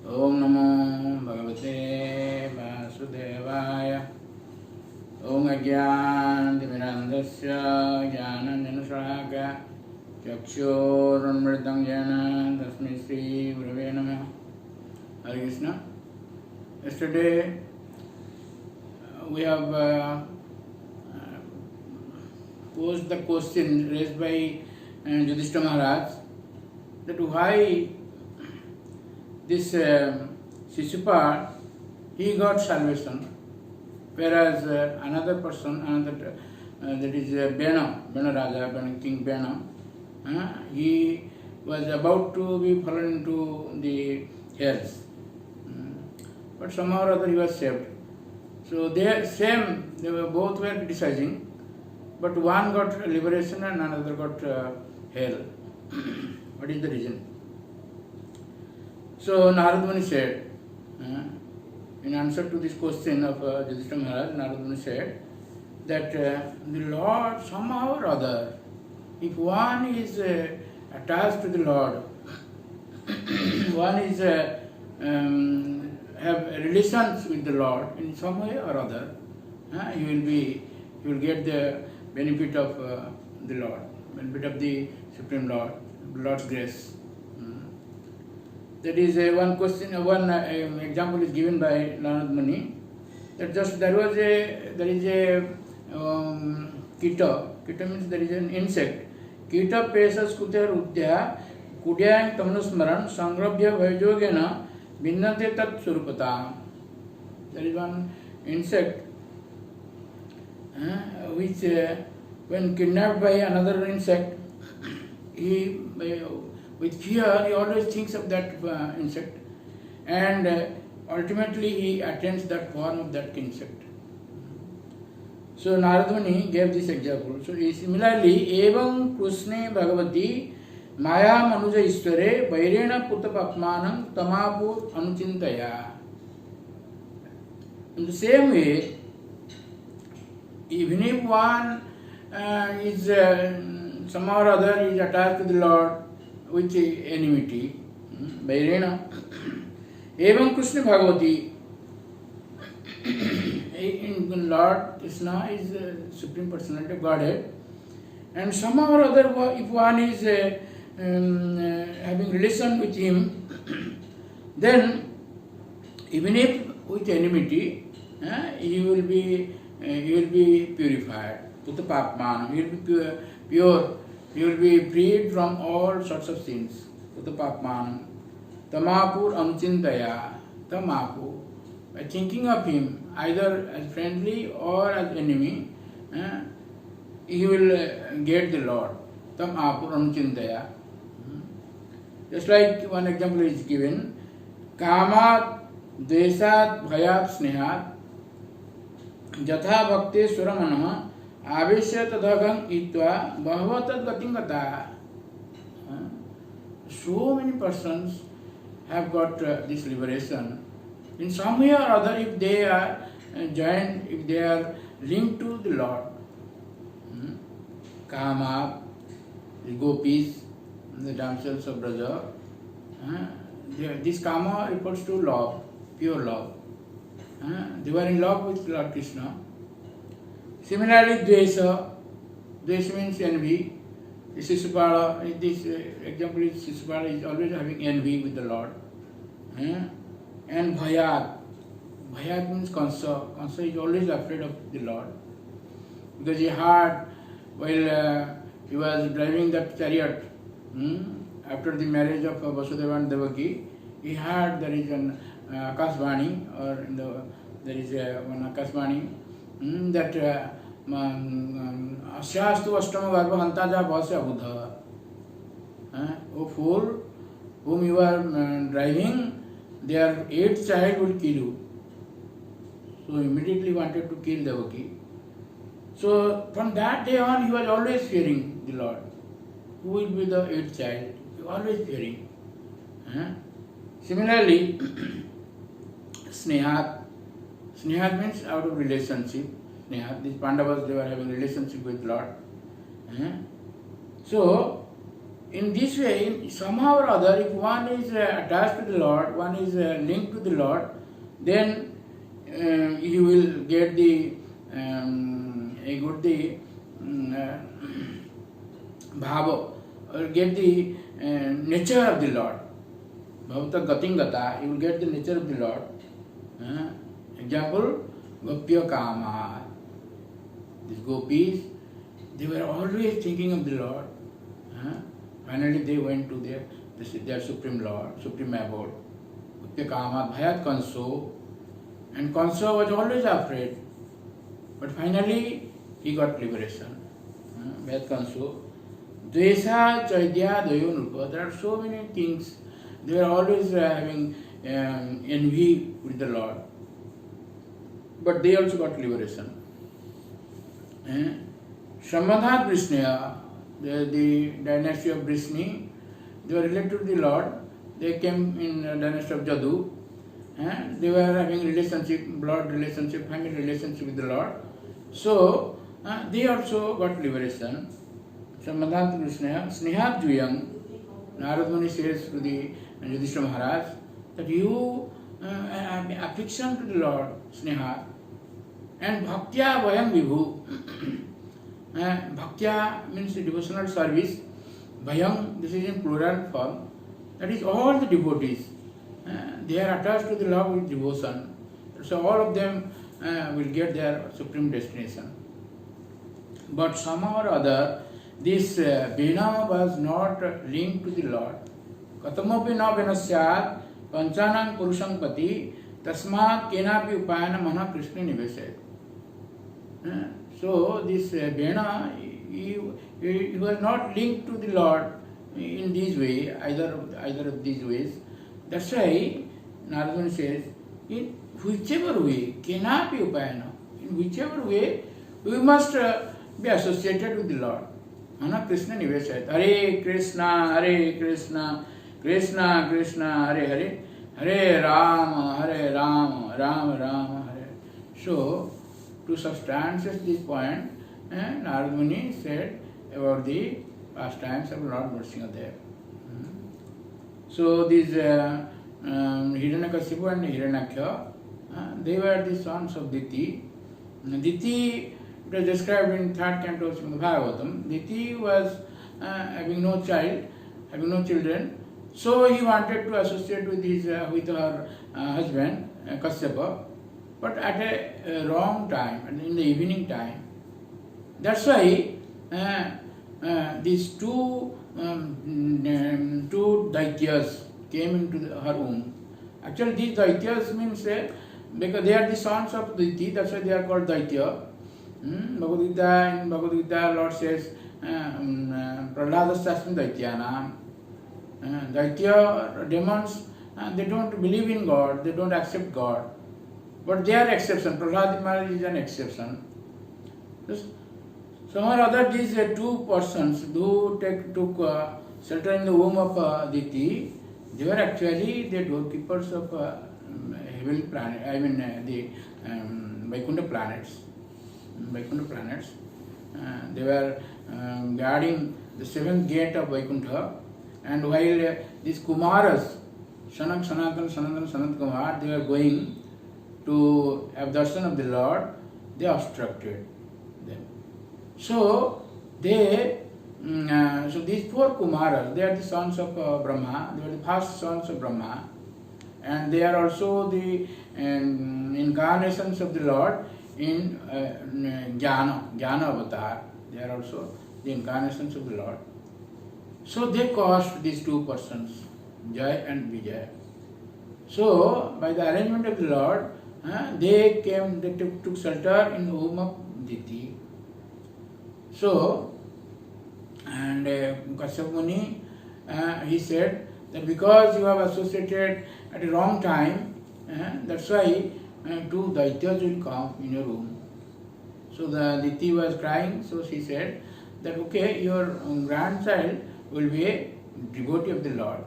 ओम नमो भगवते वासुदेवाय। ओम अज्ञानतिमिरान्धस्य ज्ञानाञ्जनशलाकया चक्षुरुन्मिलितं येन तस्मै श्रीगुरवे नमः। Hare Krishna. Yesterday we have posed the question raised by Yudhishthira Maharaj that why this Shishupal, he got salvation, whereas another person, that is Bena Raja, King Bena, he was about to be fallen into the hells, but somehow or other he was saved. So they both were criticizing, but one got liberation and another got hell. What is the reason? So Narad Muni said, in answer to this question of Yudhishthira Maharaj, Narad Muni said that the Lord somehow or other, if one is attached to the Lord, one is have relations with the Lord in some way or other, you will get the benefit of the Lord, benefit of the Supreme Lord, Lord's grace. That is one question. One example is given by Narad Muni. That just there is a kita. Kita means there is an insect. Kita pesas kuter udya kudyang tamnusmaran sangrabhya bhayjogena vinnate tat surupata. There is one insect which when kidnapped by another insect, he with fear, he always thinks of that insect, and ultimately he attains that form of that insect. So Narad Muni gave this example. So similarly, evam krishne bhagavati maya manuja isware vairena putapapmanam tamapu anuchintaya. In the same way, even if one is somehow or other is attached to the Lord with enmity, Vairena, Evam Krishna Bhagavati, in Lord Krishna is the Supreme Personality of Godhead, and somehow or other, if one is having relation with Him, then even if with enmity, he will be purified. Putapapman, he will be pure. He will be freed from all sorts of sins. Putapapman. Tamapur anuchintaya. Tamapu. By thinking of him, either as friendly or as enemy, he will get the Lord. Tamapur anuchintaya. Just like one example is given. Kamat, desat, bhayat, snehat. Jatha bhakti suramana. Avishya tadhagam itva bhavatat gatingata. So many persons have got this liberation. In some way or other, if they are joined, if they are linked to the Lord. Kama, the gopis, the damsels of Braja. This Kama refers to love, pure love. They were in love with Lord Krishna. Similarly, Dvesa means envy. Shishupala, this example is Shishupala is always having envy with the Lord. And Bhayat means Kansa. Kansa is always afraid of the Lord. Because he heard while he was driving that chariot, after the marriage of Vasudeva and Devaki, he heard there is an Akashvani, or there is one Akashvani, that Asyastu Ashtama Garbha Hantaja Bhasya Buddha. O fool, whom you are driving, their eighth child will kill you. So immediately wanted to kill Devaki. So from that day on, he was always fearing the Lord. Who will be the eighth child? He was always fearing. Similarly, Snehat. Snehat means out of relationship. Snehat. These Pandavas, they were having relationship with Lord. So in this way, somehow or other, if one is attached to the Lord, one is linked to the Lord, then you will get the bhava, or get the nature of the Lord. Bhavata gatingata, you will get the nature of the Lord. Example, Gopya Kama. These gopis, they were always thinking of the Lord. Finally, they went to their Supreme Lord, Supreme Abode. Gopya Kama, Bhayat Kanso. And Kanso was always afraid. But finally, he got liberation. Bhayat Kanso. Dvesa Chaidya Dayo Nupa. There are so many things. They were always having envy with the Lord. But they also got liberation. Samadhat Vrishneya, the dynasty of Vrishni, they were related to the Lord. They came in the dynasty of Jadu. They were having relationship, blood relationship, family relationship with the Lord. So, they also got liberation. Samadhat Vrishneya, Snehat Juyam, Narad Muni says to the Yudhishthira Maharaj, that you affection to the Lord, Sneha, and Bhaktya Vayam Vibhu. Bhaktya means devotional service. Vayam, this is in plural form. That is all the devotees. They are attached to the Lord with devotion. So all of them will get their supreme destination. But somehow or other, this Vena was not linked to the Lord. Katamopi na venasyat panchanang purushang pati tasmat kenapi upayana mana Krishna nivesayat. So this Vena, he was not linked to the Lord in this way, either of these ways. That's why Narada says, in whichever way, kenapi upayana, in whichever way, we must be associated with the Lord. Mana Krishna nivesayat. Hare Krishna, Krishna Krishna, Hare Hare, Hare Rama, Rama Rama, Hare. So, to substantiate this point, Narada Muni said about the pastimes of Lord Nrsimhadev. So, these Hiranyakasipu and Hiranyaksha, they were the sons of Diti. Diti, it was described in 3rd canto of Srimad Bhagavatam. Diti was having no child, having no children. So he wanted to associate with her husband, Kasyapa, but at a wrong time, in the evening time. That's why these two Daityas came into her womb. Actually, these Daityas means because they are the sons of Diti, that's why they are called Daitya. In Bhagavad Gita, Lord says, Prahladasyasmi Daityanam. Daitya demons, they don't believe in God, they don't accept God. But they are exception. Prahlad Maharaj is an exception. Somehow or other, these two persons who took shelter in the womb of Diti, they were actually the doorkeepers of heavenly planet, the Vaikuntha planets. They were guarding the 7th gate of Vaikuntha. And while these Kumaras, Shanak, Sanatan, Sanat Kumar, they were going to have darshan of the Lord, they obstructed them. So these 4 Kumaras, they are the sons of Brahma, they were the first sons of Brahma, and they are also the incarnations of the Lord in Jnana avatar. They are also the incarnations of the Lord. So they caused these 2 persons, Jai and Vijay. So by the arrangement of the Lord, they took shelter in the womb of Diti. So, and Kasyapa Muni, he said that because you have associated at a wrong time, that's why 2 Daityas will come in your womb. So the Diti was crying, so she said that okay, your grandchild will be a devotee of the Lord.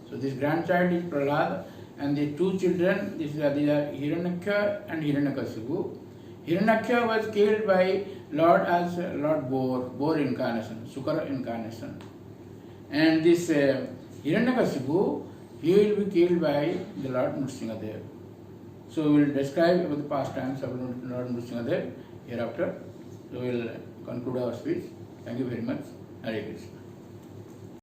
So this grandchild is Prahlad, and the 2 children, these are Hiranyaksha and Hiranyakasipu. Hiranyaksha was killed by Lord as Lord Boar incarnation, Sukara incarnation. And this Hiranyakasipu, he will be killed by the Lord Nrsingadev. So we will describe about the pastimes of Lord Nrsingadev hereafter. So we will conclude our speech. Thank you very much. Hare Krishna.